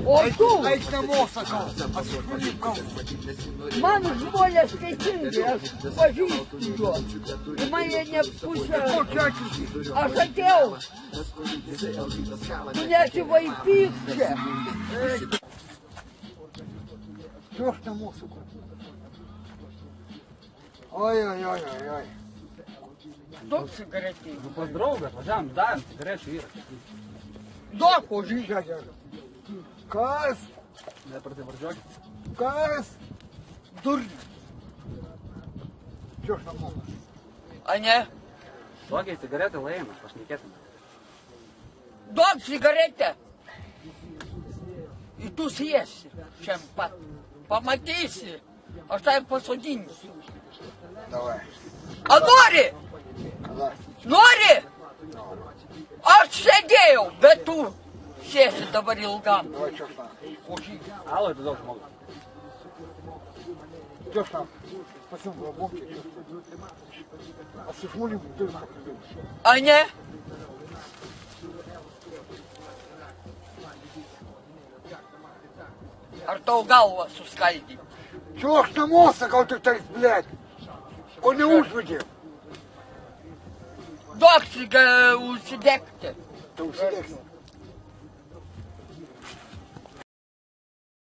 O tu, Eik namo, sakau, atsiprašau kalbą. man žmonės skaitingi, aš pažįstu juos. Ir man jie nepusė. Kokia akis? Aš atėjau. Tu nesivaipyk čia. Чё ж нamo, сука? Ой. Duok cigaretį. Nu, pas draugą, važiavam, davėm cigarečių yra. Duok ožį. Kas? Neprativardžiuokit. Kas? Durni. Чё ж namo? A ne? Duokiai cigaretę laimės, pašnekėtume. Duok cigaretę. Ir tu sėsi šiam pat. Pamatysi. Aš tai pasodinsiu. Давай. A nori? Kada? Nori? Aš sėdėjau, bet tu sėsi dabar ilgam. Давай, чё ж namo? Ožį. Alai, tu daug žmogus. Чё ж namo? Спасибо, бабки. А с Шмулем ты нахуй. A ne? Ar tau galvą suskaldyti? Чё ж namo, sakau, tik tais, блядь? Ko neužvedė? Duok užsidegti. Tai užsidėk.